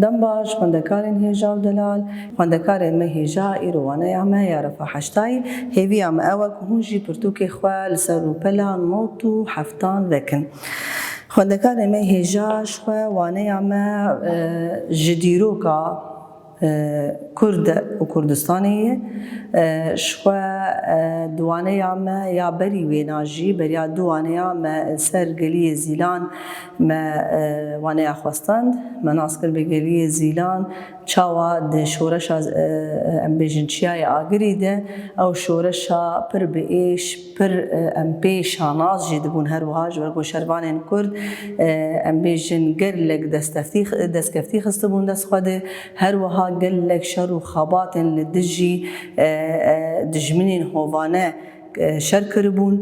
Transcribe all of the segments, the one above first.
دم باش خوندکارین هێژا و دەلال خوندەکارên me hêja îrowaneya me ya refa heştayî hêviya me ew e ku hûn jî pirtûkê xwe li ser rûpela not û heftan vekin. Xwendekarên me hêja ji xwe waneya me ji dîroka Kurd û Kurdistanê ye. Ji xwe di waneya me ya berî wêna jî beriya du waneya me ser geliyê Zîlan me waneya xwestand. Me nas kir bi geliyê Zîlan çawa di şoreşa em bêjin Çiyayê Agirî de ew şoreşa pir biêş, pir em pê şanaz jî dibûn her wiha ji ber ku şervanên Kurd em bêjin gelek destkeftî xistibûn dest xwe de her wiha gelek şer û xebatên li dijî dijminên hovane şer kiribûn.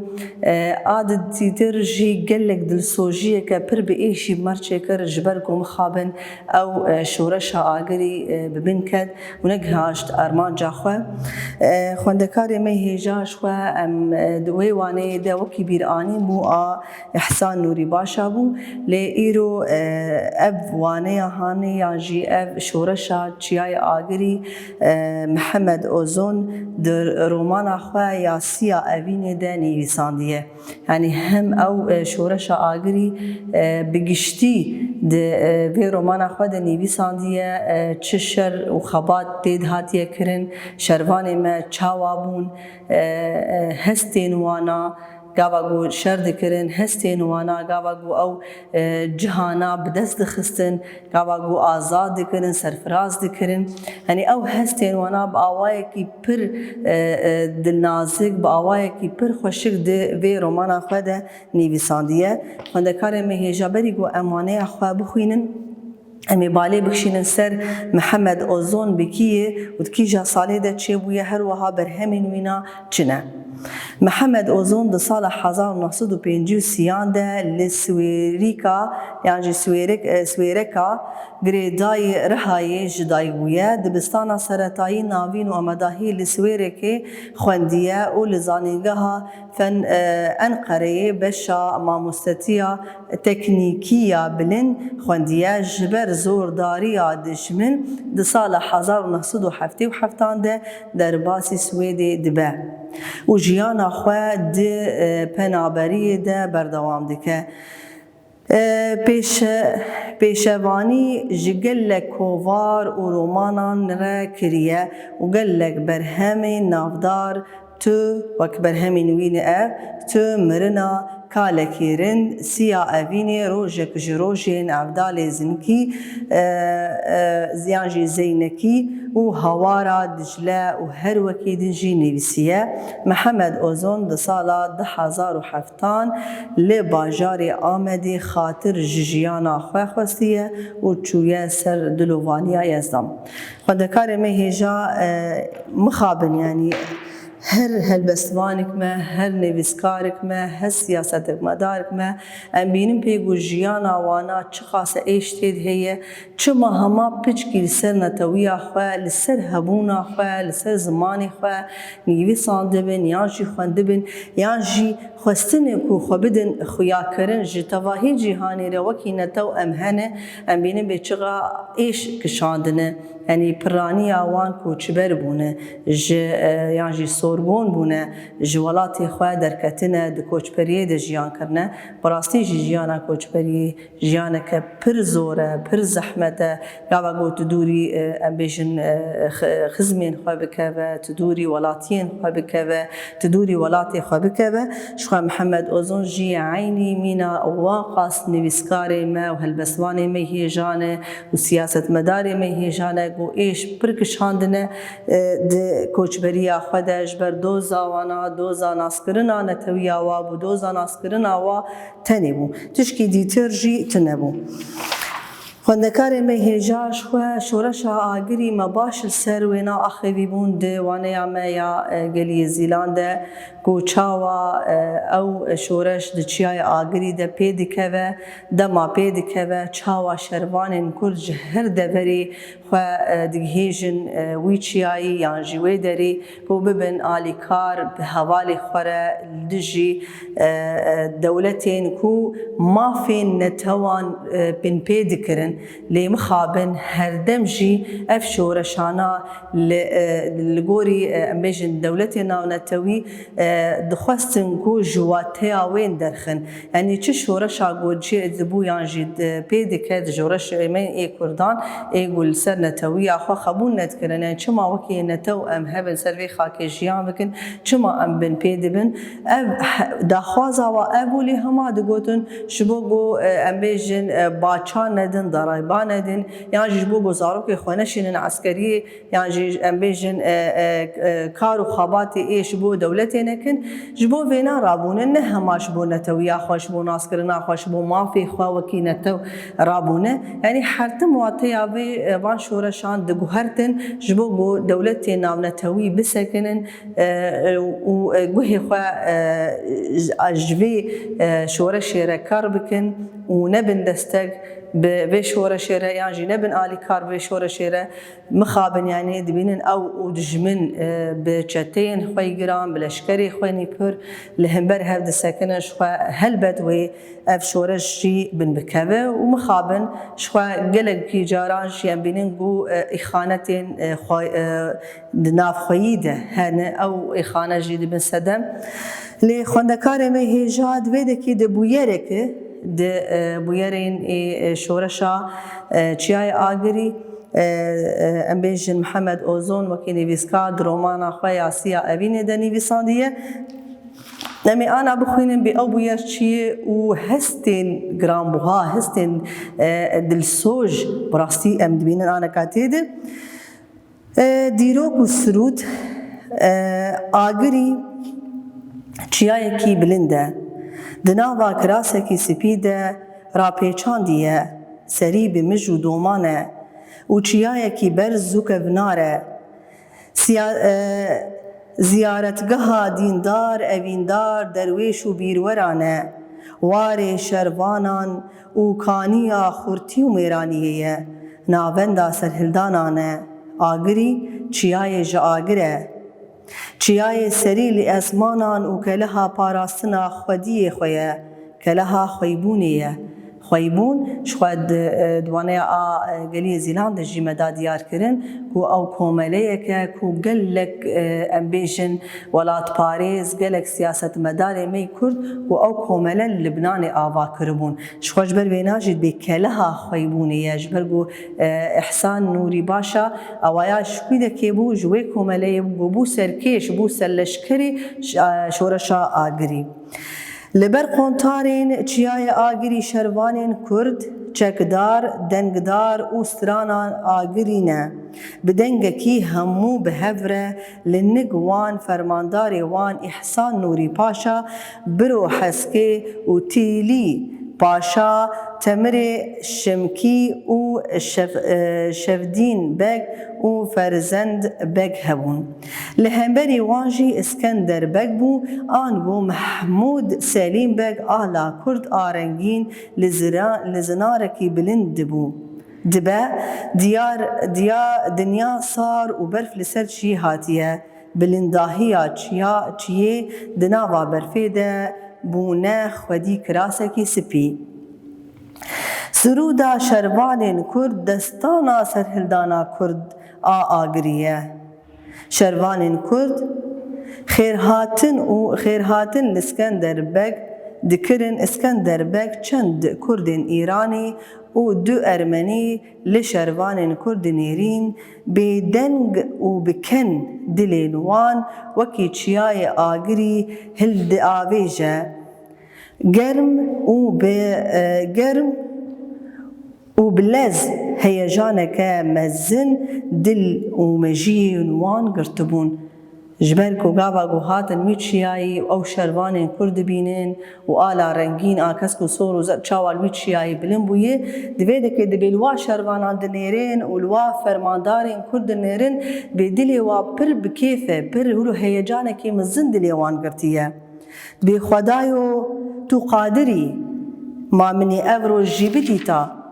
A di dîtir jî gelek dilsojiyeke pir biêşî merçê kir ji ber ku mixabin ew şoreşa Agirî bi bin ket û negihaşt armanca xwe. Xwendekarê me hêja ji xwe em di wê waneyê de wekî bîranî bû a Ehsan Nûrî Başa bû lê îro ev waneya hanê yan jî ev şoreşa Çiyayê Agirî Mihemed Ozon di romana xwe ya Siya Evînê de nivîsandiye. Yani hem ew şoreşa Agirî bi giştî di vê romana xwe de nivîsandiye çi şer û xebat tê hatiye kirin, şervanê me çawa bûn, hestên wana gava ku şer dikirin, hestên wana gava ku ew cihana bi dest dixistin, gava ku azad dikirin, serfiraz dikirin. Yani ew hestên wana bi awayekî pir dilnazik, bi awayekî pir xweşik di vê romana xwe de nivîsandiye. Xwendekarên me hêja berî ku em waneya xwe bixwînin em ê balê bikişînin ser Mihemed Ozon bi kî ye û di kîja salê de çêbûye her wiha berhemên wîna çi ne. Mihemed Ozon di sala 1953 de li Swêrîka yan jî Swêreka girêdayî Rihayê ji dayîk bûye. Dibistana seretayî navîn û amedahî li Swêrekê xwendiye û li zanîngeha Enqereyê beşa mamostetiya teknîkî ya bilind xwendiye ji ber zordariya dijmin di sala 1977 de derbasî Swêdê dibe û jiyana xwe di penaberiyê de berdewam dike. Pêşevanî ji gelek kovar û romanan re kiriye û gelek berhemên navdar tu wek berhemên wî ne ev tu mirina kalekêrin Siya Evînê rojek ji rojên evdalê zinkî yan jî zeynekî û hawara Dicle û her wekî din jî nivîsiye. Mihemed Ozon di sala 2007 li bajarê Amedê xatir ji jiyana xwe xwestiye û çûye ser dilovaniya Yezdam. Xwendekarê me hêja mixabin yani her helbestvanek me, her nivîskarek me, her siyasetmedarek me em bînin pê ku jiyana wana çi qase êş tê heye, çima hema piçkî li ser netewiya xwe, li ser hebûna xwe, li ser zimanê xwe nivîsan dibin yan jî xwendibin yan jî xwestinê ku xwe bidin xuyakirin ji tevahî cîhanê re wekî netew em hene em bînin bê çiqa êş kişandine. Yani piraniya wan ku çiber bûne ji yan jî sorbûn bûne ji welatê xwe derketine di koçberiyê de jiyan kirine. Bi rastî jî jiyana koçberiyê jiyaneke pir zor e, pir zehmet e. Gava ku tu dûrî em bêjin xizmên xwe bikeve, tu dûrî welatiyên xwe bikeve, tu dûrî welatê xwe bikeve. Ji xwe Mihemed Ozon jî eynî mîna wan qas nivîskarê me û helbestvanê me hêjan e û siyasetmedarê me hêjan e ku êş pir kişandine di koçberiya xwe de ji ber doza wana, doza naskirina netewiya wa bû, doza naskirina wa tenê bû. Tişkî dîtir jî tune bû. Xwendekarê me hêja ji xwe şoreşa Agirî me baş li ser wêna axivî bûn di waneya me ya geliyê Zîlan de ku çawa ew şoreş di Çiyayê Agirî de pê dikeve, dema pê dikeve, çawa şervanên Kurd ji her deverê xwe digihêjin wî çiyayî yan jî wê derê ku bibin alîkar bi hevalê xwe re li dijî dewletên ku mafên netewan pên pê dikirin دکن لی مخابن هر دم جی اف شورشانا لگوری امبیجن دولتی ناونتوی دخواستن کو جواتی آوین درخن یعنی چه شورشا گوجی ادبو یانجی پیدی که جورش من ای کردان ای گل سر نتوی آخوا خبون ندکرن یعنی چما وکی نتو ام هبن سروی خاکی جیان بکن چما ام بن پیدی بن دخوازا و ابولی هما دگوتن شبو گو امبیجن باچا ندن ضرایبا ندن یعنی جبو گو زاروک خوانشین عسکری یعنی امبیجن کار و خاباتی ای شبو دولتی نکن جبو وینا رابونه نه هماش بو نتویا خوش بو ناسکرنا خوش بو مافی خوا وکی نتو رابونه یعنی حرتم واتی آبی وان شورشان دگوهرتن جبو گو دولتی ناو نتوی بسکنن و گوهی خوا اجوی شورشی را کار بکن و نبن دستگ به شورشیره یعنی نبن آلی کار به شورشیره مخابن یعنی دبینن او دجمن به چتین خوی گرام بلشکری خوی نیپر لهمبر هفت سکنن شخوا هل بدوی اف شورشی بن بکوه و مخابن شخوا گلگ کی جارانش یعنی بینن گو اخانتین ناف خویده هنه او اخانه جید بن سدم لی خوندکار می هیجاد ویده که دبویره که بویرین شورشا چیای آگری امبیجن محمد اوزون وکی نویسکار رومانا خواه آسیا اوینه ده نویساندیه نمی آنا بخوینم بی او بویر چیه و هستین گرامبوها هستین دلسوج براستی ام دبینن آنا کاته ده دیروک و سرود آگری چیای کی بلنده دناوا کراسکی سپیده را پیچاندیه سری به مج و دومانه و چیایکی برز و کوناره زیارتگاه دیندار اویندار درویش و بیرورانه وار شروانان و کانیا خورتی و میرانیه ناوندا سرهلدانانه آگری چیای جا آگره چیای سری لی اسمانان و کلها پاراستنا خودی خویه کلها خویبونیه خویبون شخواد دوانه گلی زیلاند جیمدا دیار کرن کو او کوملیه که کو گلک امبیشن ولات پاریز گلک سیاست مدار می کرد کو او کومله لبنان آوا کربون شخوش بر ویناجید بی کلها خویبونیه جبر گو احسان نوری باشا اوایا شکویده که بو جوی کوملیه بو سرکیش بو سلشکری شورشا آگری لبر قنطارین چیای آگری شروانین کرد چکدار دنگدار و سترانان آگرینه بدنگ کی همو بهوره لنگ وان فرماندار وان احسان نوری پاشا برو حسکه و تیلی پاشا تمر شمکی و شفدین بگ و فرزند بگ هبون لهمبری وانجی اسکندر بگ بو آنگو محمود سلیم بگ آلا کرد آرنگین لزنارکی بلند بو دبا دنیا صار و برف لسر چی هاتیه بلنداهیا چیه دناوا برفیده بونه خودی کراسکی سپی سرودا شروانین کرد دستانا سرهلدانا کرد آگریه شروانین کرد خیرهاتن لسکندر بگ دکرن اسکندر بگ چند کردین ایرانی و دو ارمنی لشروانین کرد نیرین بدنگ و بکن دلین وان وکی چیای آگری هلد آویجه گرم و بلز هیجانک مزن دل و مجین وان گرتبون جبر کو گاوا گو هاتن میچیایی او شروانین کرد بینن و آلا رنگین آکس کو سور و زر چاوال میچیایی بلن بویه دویده که دبیلوا شروانان دنیرین و لوا فرماندارین کرد دنیرین بدلی و پر بکیفه پر هلو هیجانکی مزن دلی وان گرتیه بی خدایو تو قادری ما منی افرو جیبتی تا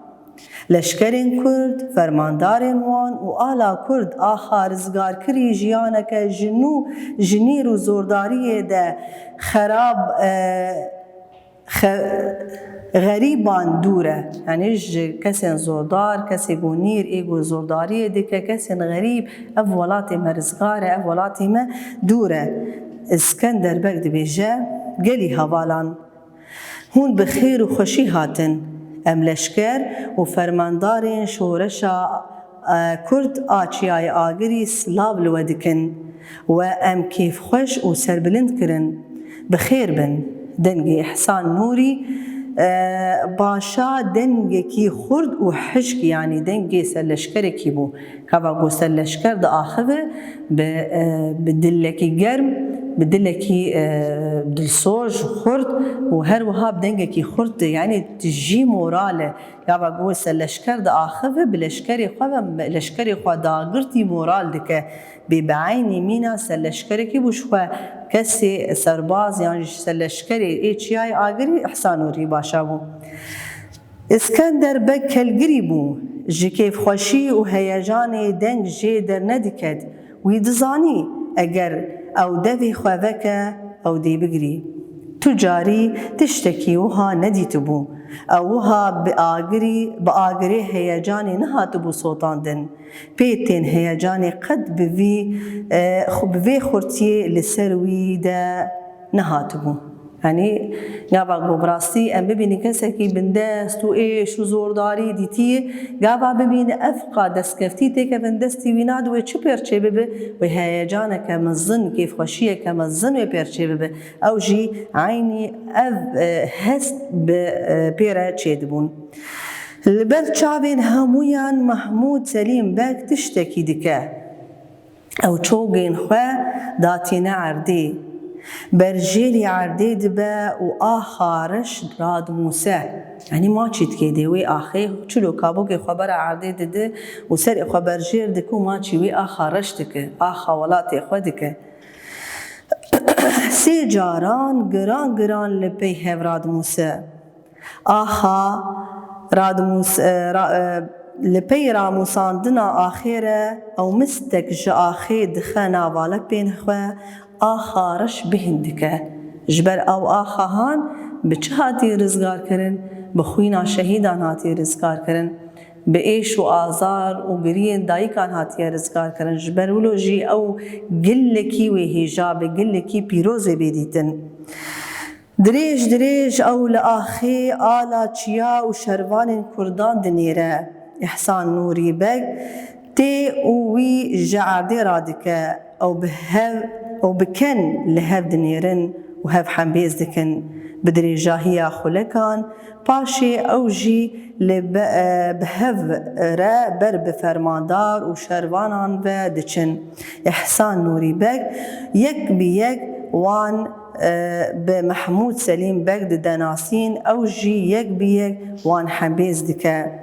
لشکرین کرد فرماندارین وان و آلا کرد آخر زگار کری جیانک جنیر و زورداریه ده خراب غريبان دوره يعني كسن زوردار كسي غونير ايغو زورداريه ديكا كسن غريب اف ولاتي ما رزقاره اف ولاتي ما دوره اسكندر بك دبيجا قالي هوالان هون بخير وخوشي هاتن ام لشکر و فرماندارین شورشا کرد آچیای آگری سلاو لودکن و ام کیف خوش و سربلند کرن بخیر بن دنگی احسان نوری باشا دنگی کی خرد و حشک يعني دنگی سلشکر کی بو کبا گو سلشکر دا آخوه بدلکی گرم بدلکی دلسوج خرد و هر وها بدنگی خرد يعني تجي موراله کبا گو سلشکر دا آخوه بلشکری خواه لشکری خواه داگرتی مورال دکه بعینی مینا سلشکری کی بوشخواه کسی سرباز يعني سلشکری ایچیای آگری احسانوری باشا بو اسکندر بک کلگری بو جی کیف خوشی و هیجان دنگ جی در ندکد وی دزانی اگر او دوی خواه او دی بگری تجاری تشتکی وها ندیت بو او وها بآگری هیجانی نهات بو سوطاندن پیتین هیجانی قد بوی خورتی لسروی دا نهات بو يعني قابا براسي ام ببيني كسكي بندست و ايش و زورداري ديتي قابا ببيني افقا دسكفتي تيكا بندستي ويناد و چو پرچه ببه و هيجانك مزن كيف خشيك مزن و پرچه ببه او جي عيني اف هست بپيرا چه دبون البل چاوين همويان محمود سليم باك تشتكي دكا او چوغين خواه داتينا عردي برجيلي عردي دبا و آخارش راد موسى يعني ما چيت كيدي وي آخي چلو كابوكي خبر عردي دده و سر خبر جير دكو ما چي وي آخارش دك آخا ولاتي خو دك سي جاران گران لبي هف راد موسى آخا راد موسى لپی راموساندنا آخره او مستک جا آخی دخه ناوالک بین خواه آخارش بهندکه جبر او آخاهان بچه هاتی رزگار کرن بخوینا شهیدان هاتی رزگار کرن به ایش و آزار و گرین دایکان هاتی رزگار کرن جبر ولو جی او گلکی و هیجاب گلکی پیروز بیدیتن دریج او لآخی آلا چیا و شروان کردان دنیره احسان نوری بگ تی اوی جعردی رادکه او بکن لهف دنیرن و هف حنبیز دکن بدری جاهیا خلکان پاشی او جی بهف را بر بفرماندار و شروانان و دچن احسان نوری بگ یک بی یک وان بمحمود سلیم بگ دناسین او جی یک بی یک وان حنبیز دکه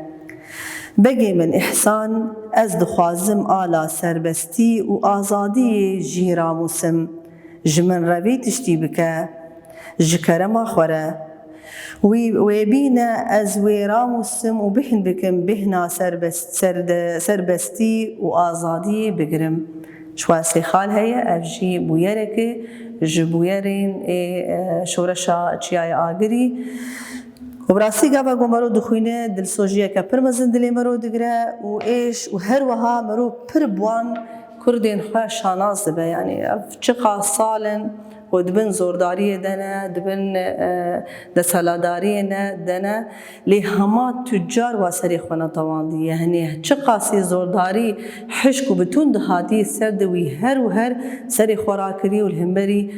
بگی من احسان از دخوازم آلا سربستی و آزادی جی راموسم جمن روی تشتی بکه جکرما خوره وی بینه از وی راموسم و بهن بکم بهنا سربستی و آزادی بگرم شواسی خال هیا افجی بویره که جبویرین شورشا چیای آگری و براستی گاوا گو مرو دخوینه دلسوجیه که پر مزن دلی مرو دگره و ایش و هر وها مرو پر بوان کردین خواه شاناز دبه یعنی چقا سالن و دبن زورداری دنه دبن دسالاداری دنه لی هما تجار و سری خونه طواندی یعنی چقا سی زورداری حشک و بتون دهاتی سر دوی هر و هر سری خوراکری و الهمبری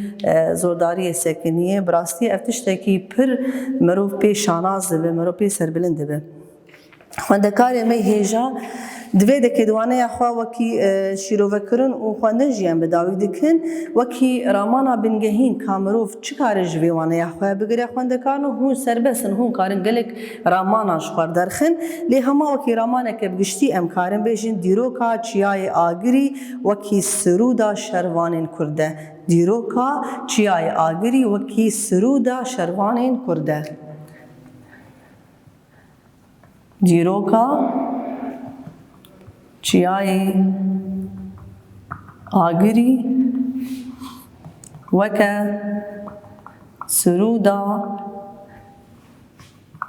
زورداری سکنیه براستی افتشتکی پر مروف پی شاناز دبه مروف پی سربلند دبه خواندکار می هیجا دوی دکی دوانه یا خواه وکی شیروکرن و خواندن جیان بداوی دکن وکی رامانا بنگهین کامروف چی کار جوی وانه یا خواه بگره خواندکارن و هون سربسن هون کارن گلک راماناش خوار درخن لی هما وکی رامانا که بگشتی امکارن بیشن دیروکا چیای آگری وکی سرودا شروانین کرده دیروکا چیای آگری وکی سرودا شروانین کرده دیروکا چیای آگری وکه سرودا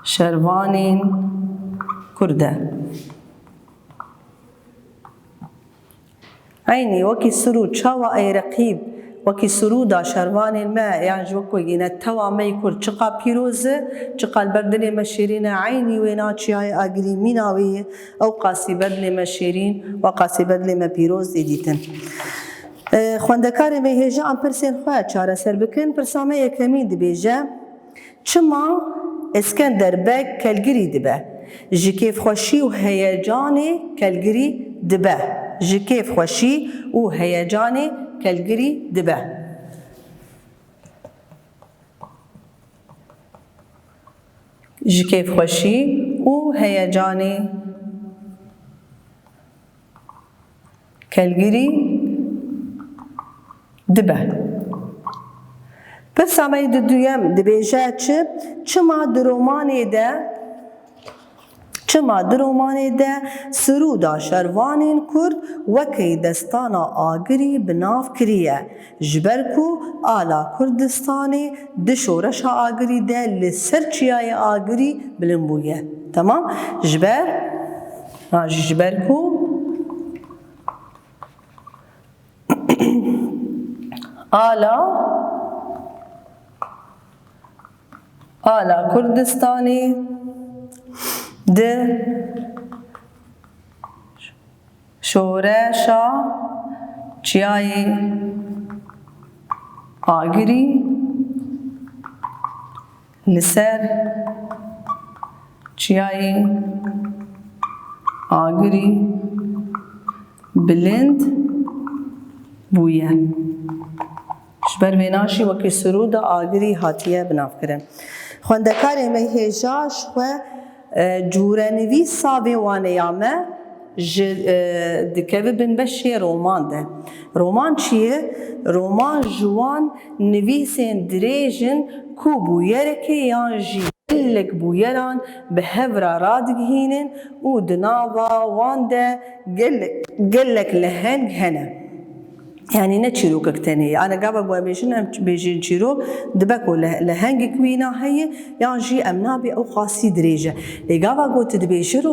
شەروانên Kurd e. عینی وەکی سرود چاوە ئەیرەقیب وەکی سرودا شەروانên me yan ji wek wegîne tewa me yê Kurd çiqa pîroz e çiqa li ber dilê me şêrîn e aynî wê naçiyayê agirî mîna wê ye ew qasîbe dilê me şêrîn û qasîbe dilê me pîroz ê dîtin. Xwendekarê me hêja em pirsên xwe çareser bikin. Pirsa me yekemîn dibêje çima İskender Beg kelgirî dibe ji kêfxweşî û heyecanê kelgirî dibe ji kêfxweşî û heyecanê kelgirî dibe. Ji kêfxweşî û heyecanê kelgirî dibe. Pirsa me di duyem dibêje çi çima di romanê de siruda şervanên Kurd wekî destana agirî bi nav kiriye ji ber ku ala Kurdistanê di şoreşa agirî de li ser çiyayê agirî bilind bûye. Tamam? Ji ber ku ala Kurdistanê di şoreşa çiyayê agirî li ser çiyayê agirî bilind bûye. Ji ber vê naşî wekî siruda agirî hatiye binavkirin. Xwendekarê me hêja ji xwe cûrenivîsa vê waneya me dikevibin beşê roman de. Roman çi ye? Roman ji wan nivîsên dirêjin ku bûyerekê yan jî gelek bûyeran bi hevra radigihînin û di nava wan de gelek leheng hene. Yani ne çîrokek tenê ana gava bu bêjin em bêjin çîrok dibe ku lehengek wîna heye yan jî em nabê ew xasî dirêj e. Lê gava got dibêje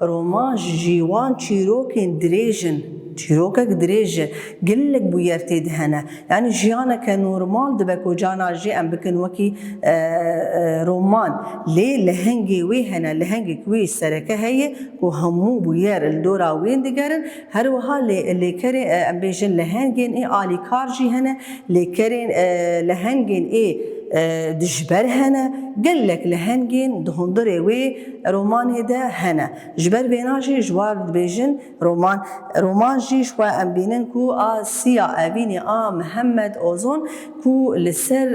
roman jî wan çîrokên dirêjin çîrokek dirêj e gelek bûyer tê de hene. Yani jiyaneke normal dibe ku cana jî em bikin wekî roman lê lehengê wê hene lehengek wê sereke heye ku hemû bûyer li dora wên digerin her wiha lêkerê em bêjin lehengên ê alîkar jî hene lêkerên lehengên ê dijber hene gelek lehengên di hundirê wê romanê de hene. Ji ber vêna jî ji war dibêjin roman jî ji xwe em bînin ku a Siya Evînê a Mihemed Ozon ku li ser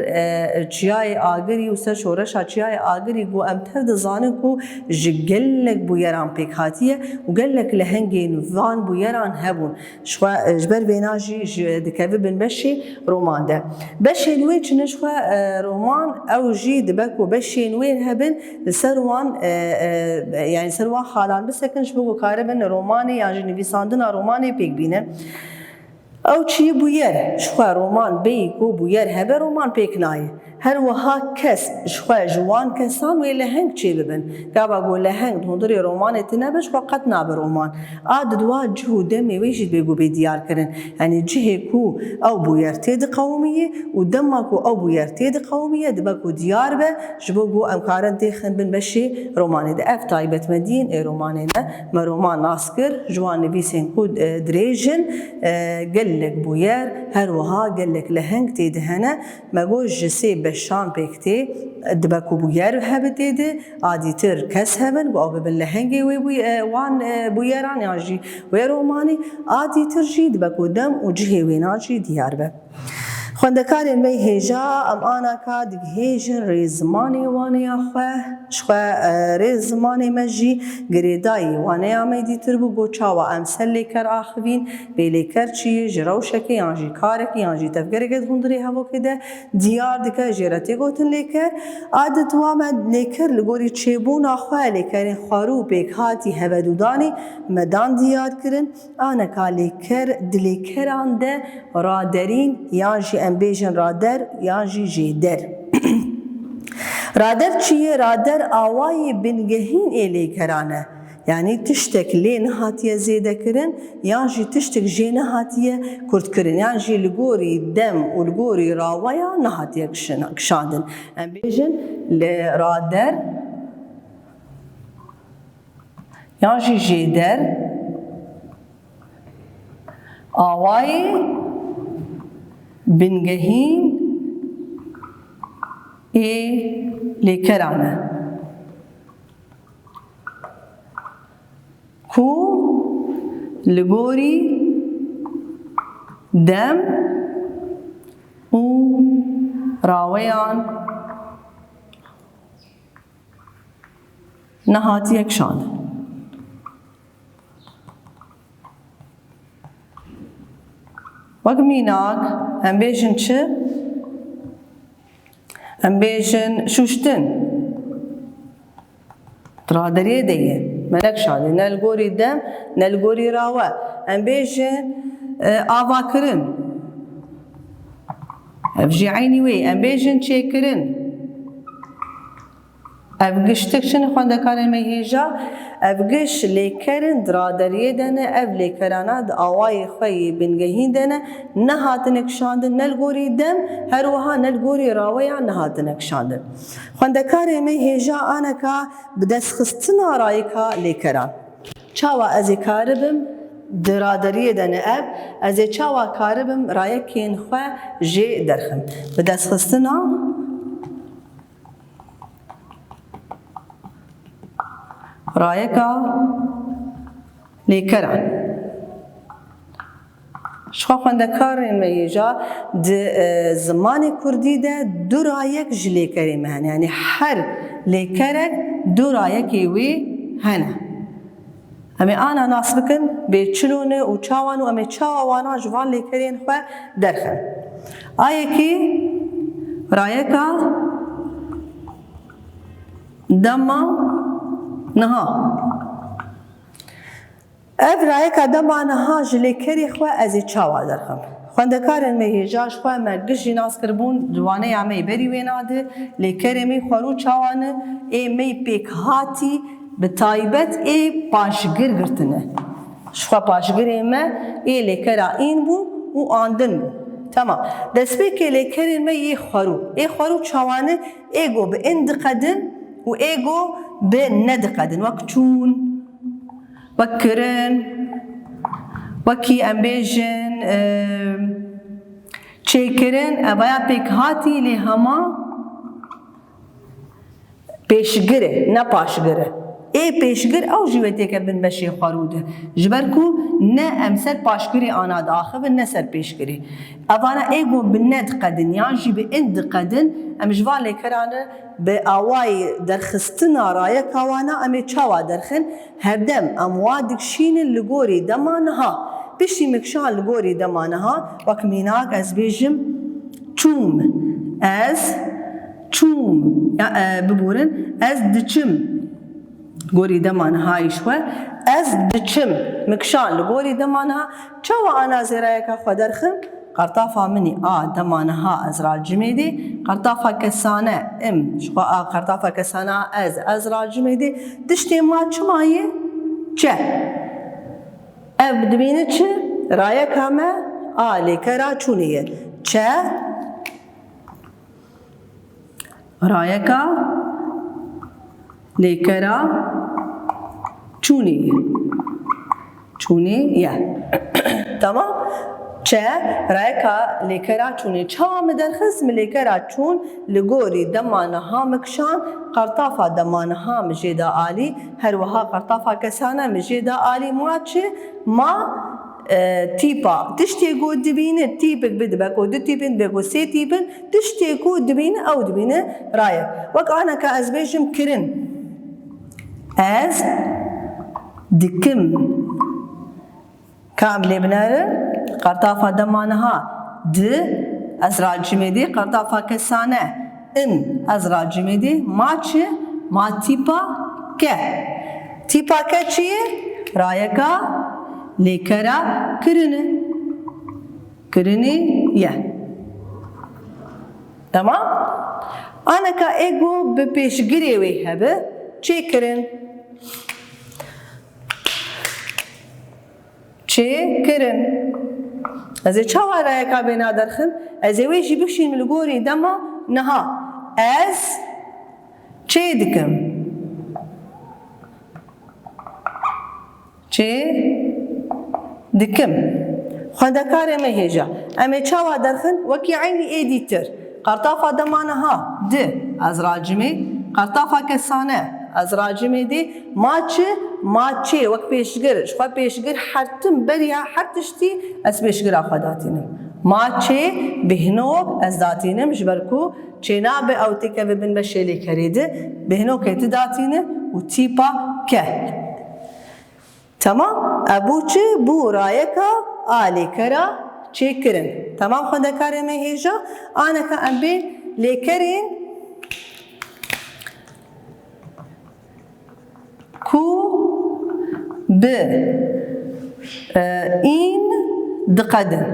çiyayê agirî û ser şoreşa çiyayê agirî ku em tev dizanin ku ji gelek bûyeran pêk hatiye û gelek lehengên van bûyeran hebûn. Ji ber vêna jî dikevibin beşê roman de. Beşên wê çi ne ji xwe roman ew jî dibe ku beşên wê hebin li ser wan yani ser wan xalan bisekin ji bo ku karibin romanê yan jî nivîsandina romanê pêk bîne. Ew çi ye bûyer ji xwe roman bêyî ku bûyer hebe roman pêk nayê. Her wiha kes ji xwe ji wan kesan wê leheng çê bibin. Gava ku leheng hundirê romanê tê nebe ji xwe qet nabe roman. A di duwa cih û demê wê jî bêgû bêdiyar kirin. Yani cihê ku ew bûyer tê diqewimiye û dema ku ew bûyer tê diqewimiye dibe ku diyar be ji bo ku em karin tê xinbin beşê romanê de. Ev taybetmediyên ê romanê de me roman nas kir ji wan nivîsên ku dirêjin gelek bûyer her wiha gelek leheng tê de hene me got ji sê beşan pêk tê dibe ku bûyer hebe tê de adîtir kes hebin ku ew bibin lehengê wê wan bûyeran yan jî wê romanê adîtir jî dibe ku dem û cihê wê na jî diyar be. Xwendekarên me hêja em anaka digihêjin rêzimanê waneya xwe ji xwe rêzimanê me jî girêdayî waneya me dîtir bû got çawa em ser lêker axivîn bê lêker çi ye ji rewşekê yan jî karekê yan jî tevgerekê di hundirê hevokê de diyar dike jê re tê gotin lêker a di duwa me lêker li gorî çêbûna xwe lêkerên xwarû pêk hatî hevedûdanê me dan diyar kirin aneka lêker di lêkeran de raderîn yan jî em bêjin rader yan jî jêder. رادر چیه؟ رادر آوای بنگهین ایلی کرانه، یعنی تشتک لی نهاتیه زیده کرن یا جی تشتک جی نهاتیه کرد کرن، یعنی جی لگوری دم و لگوری راویا نهاتیه کشاندن. ام بیجن رادر یا جی جیدر آوای بنگهین لی کرانه کو لگوری دم و راویان نهاتی یکشان. وەک میناک ئەم بێژن چ؟ ئەم بێژن شوشتن درادەریە دەیە مەلەک شادێ نەلگۆری دەم نەلگۆری راوە. ئەم بێژن ئاواکردن ئەف ژی عینی وێ. ئەم بێژن چێکردن ئەف گشتێک چنە خوێندەکارێن مەیهێژا ئەف گشت لێکەرن درادەریە دەنە ئەف لێکەرانە ئاوای خۆی بنگەهین دەنە نەهاتنە کشاندن نەلگۆری دەم هەروەها نەلگۆری راوەیان نەهاتنە کشاندن. خوێندەکارێن مەیهێژا ئانەکە بدەستخستنە ڕایەکە لێکەران. چاوە ئەزێ کاربم درادەریە دەنە ئەف ئەزێ چاوە کاربم ڕایەکێن خۆ ژێ دەرخم. بدەستخستنە رایەکە لێکەران. شخوا خوێندەکارên me hêja di zimanê Kurdî de du rayek ji lêkerê me hene, yanî her lêkerek du rayekê wê hene. Em ê ana nas bikin bê çilûne û çawan û em ê çawa wana ji van lêkerên xwe derxin. Ayekî rayeka dema niha. Ev rayeka dema niha ji lêkerê xwe ez ê çawa derxim. Xwendekarên me hêja ji xwe me girt jî nas kiribûn ciwaneya me berî wê nade lêkerê me xwerû çawane ê me pêk hatî bi taybet ê paşgir girtine. Ji xwe paşgirê me ê lêkera în bû û andin bû. Tamam. Destpêkê lêkerên me yê xwerû. Ê xwerû çawane ê got bi in diqedin û ê got bi nediqedin. Wek çûn, wek kirin, wekî em bêjin çêkirin evaya pêk hatî lê hema pêşgir e ne paşgir e. Ê pêşgir ew jî wê têke bin beşê xwerû de. Ji ber ku ne em ser paşgirê ana diaxivin ne ser pêşgirê. Evana ê got bi ne diqedin yan jî bi in diqedin em ji van lêkeran re bi awayê derxistina rayeka wana em ê çawa derxin herdem em wa dikşînin li gorî dema niha. Piştî mikşan li gorî dema niha wek mînak ez bêjim çûm. Ez çûm biborin ez diçim. گۆری دەما نەهاییش وە ئەس دچم مکشان لە گۆری دەما نەها چاوە ئانا زێرایەکە خۆ دەرخم قەرتافا منی ئا دەما نەها ئەزرا جمێ دێ قەرتافا کەسانە ئم شخوا ئا قەرتافا کەسانە ئەز ئەزرا جمێ دێ تشتێ ما چمایە چە ئەv dibîne çi rayeka me a lêkera çûnê ye çe rayeka lêkera çûnê ye çûnê ye tamam çe rayeka lêkera çûnê çawa me derxist mi lêkera çûn li gorî dema niha mikşan qertafa dema niha mi jê de alî her wiha qertafa kesane mi jê de alî ma çi ma tîpa tiştê ku dibîne tîpek bidibe ku du tîpin dibe ku sê tîpin tiştê ku dibîne ew dibîne rayek wek aneka ez bêjim kirin ez dikim kam lê binêrin qertafa dema niha di ez racimê dê qertafa kesane in ez racimê dê ma çi ma tîpa ke tîpa ke çi ye rayeka lêkera kirinê kirinê ye tamam أنا كإيجو ببيشجري ويهبه چه كرن از چاوا رایکا بنا درخن از ویجی بخشین ملگوری دما نها از چه دکم خندکار مهجا اما چاوا درخن وکی عینی ایدیتر قرطافا دما نها ده از راجمی قرطافا کسانه از راجمی دی ماچه وقت پیشگر شخوا پیشگر حرتم بریا حرتشتی از پیشگر آخواداتینم ماچه بهنوک از داتینم جبرکو چینا به اوتی که ببین بشیلی کریده بهنوک ایت داتینه و تیپا که تمام ابو چه بو رایکا آلی کرا چه کرن تمام خندکار مهیجا آنه که ام لیکرین کو ب این دقدن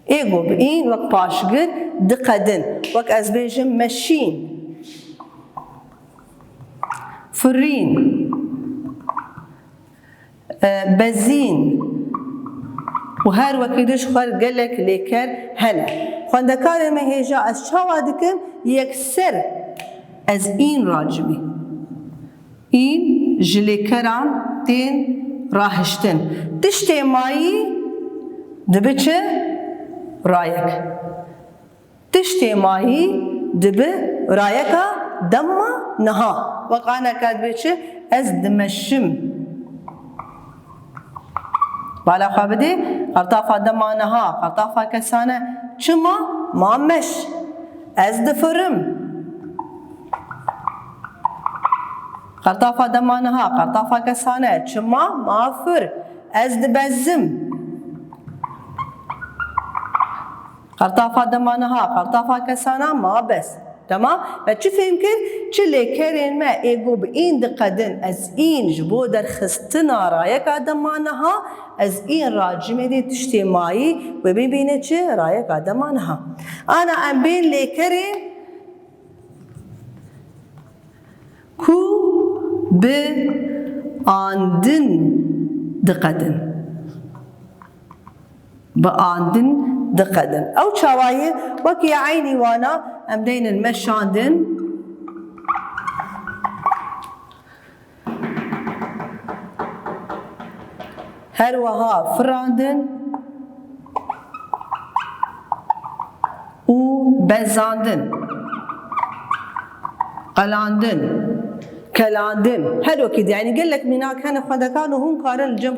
ایگو ب این وقت پاشگر دقدن وقت از بیجم مشین فرین بزین و هر وکیدش خور گلک لیکر هنه خواندکار مهیجا از چاوا دکم یک سر از این راجمی این جلیکران تین راهشتن تشتی مایی دبه چه؟ رایک تشتی مایی دبه رایکا دما نها وقانا کاد به چه؟ از دمشم بالا خوابده قرطافا دما نها قرطافا کسانه چما مامش از دفرم قرطافا دمانها قرطافا کسانه چما مافر از دبزم قرطافا دمانها قرطافا کسانه ما بس تمام و چی فهم کرد چه لیکرین ما ایگو به این دقدن از این جبو در خستنا رایک دمانها از این راجمه دی تشتی مایی و ببینه چه رایک دمانها انا ام بین لیکرین کو به آندن دقدن به آندن دقدن او چاوایه وکی عینی وانا ام دین المشاندن هر وها فراندن و بزاندن قلاندن كلاندن هلو كده يعني قال لك منا كان خندكان وهم كارن الجم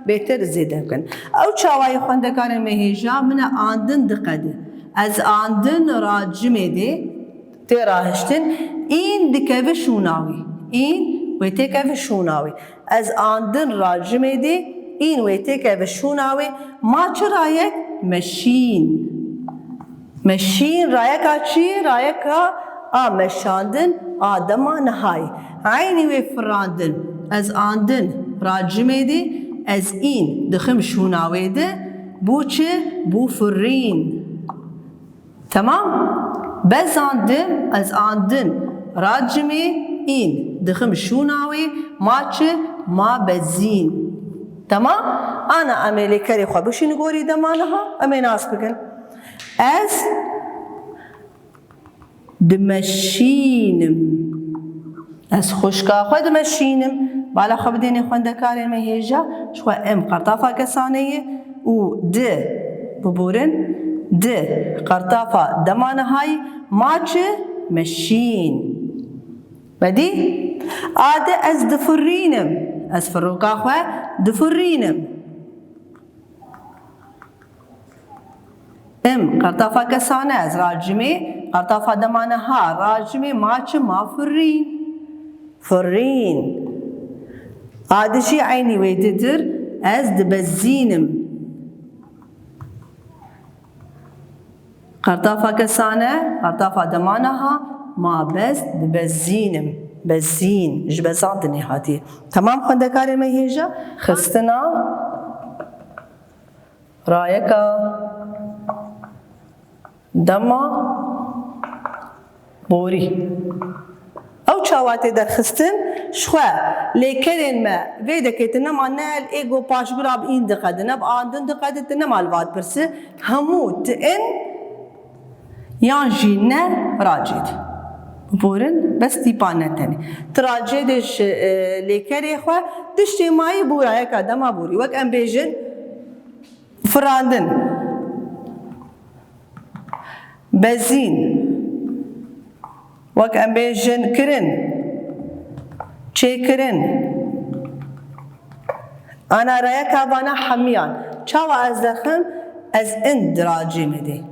بيتر زيده كان او شواي خندكان مهيجا من آندن دقده از آندن راجمه دي تراهشتن این دکه شوناوی این ویتکه شوناوی از آندن راجمه دي این ویتکه شوناوی ما چه رایک مشین رایکا چی رایکا مشاندن آدما نهای عینی و فراندن از آندن راجمه دی از این دخم شوناوی ده بو چه بو فرین تمام بزاندن از آندن راجمه این دخم شوناوی ما چه ما بزین تمام انا عملی کری خواه بشین گوری دمانها امی ناس بکن از دمشینم از خشکا خود دمشینم بالا خو بدینی خوندکار مهیجا شو ام قرطافا کسانیه و ده ببورن ده قرطافا دمانهای ماچه مشین بدی عاده از دفرینم از فروقا خو دفرینم ام قرطافا کسانه از راجمه قرطافا دمانها راجمه ماچ ما فرین عادشی عینی ویددر از دبزینم قرطافا کسانه قرطافا دمانها ما بس دبزینم بزین جبزاندنی هاتی تمام خندکار مهیجا خستنا دما بوري او چاواتي درخستن شخوا لكرن ما فيدكتنا معناها الايجو باش براب ان دقدنا باندن دقدتنا مالوات برس هموت ان يانجينا راجد بورن بس تيبانا تاني تراجدش لكري خوا دشتي ماي بورا هيك دما بوري وك ام بيجن فراندن بزين وك ام بيجن كرن چه كرن انا رايك افانا حميان چاوا از دخم از ان دراجي مدي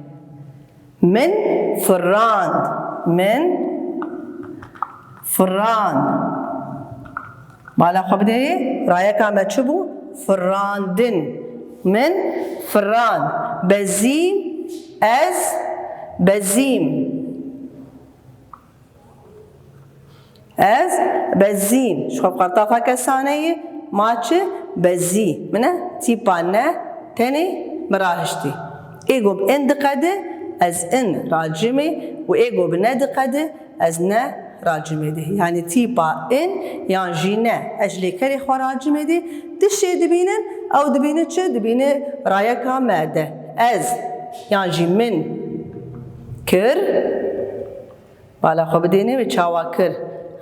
من فراند من فران بالا خو بدي رايك ما تشبو فراندن من فران بزيم از بزيم از بزيم شو قرطافة كسانية ماتش بزي منه تيبانا تاني مراهشتي ايجو بان دقده از ان راجمي وايجو بندقده از نا راجمه ده يعني تيبا ان يعني جينا اجلي كري خو راجمه ده دشي دبينن او دبينه چه دبينه رايكا ماده از يعني جي من كر بالا خو بدينه بچاوا كر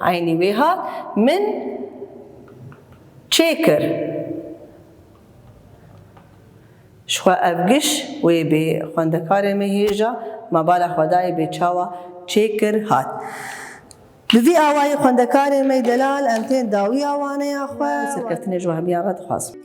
عيني بها من چيكر شخوا افگش وی به خوندکار مهیجا ما بالا خدای بچاوا چيكر هات بذي آواي خوندکار می دلال امتين داوی آوانه یا خوا سرکفتنی جو همیارت خواست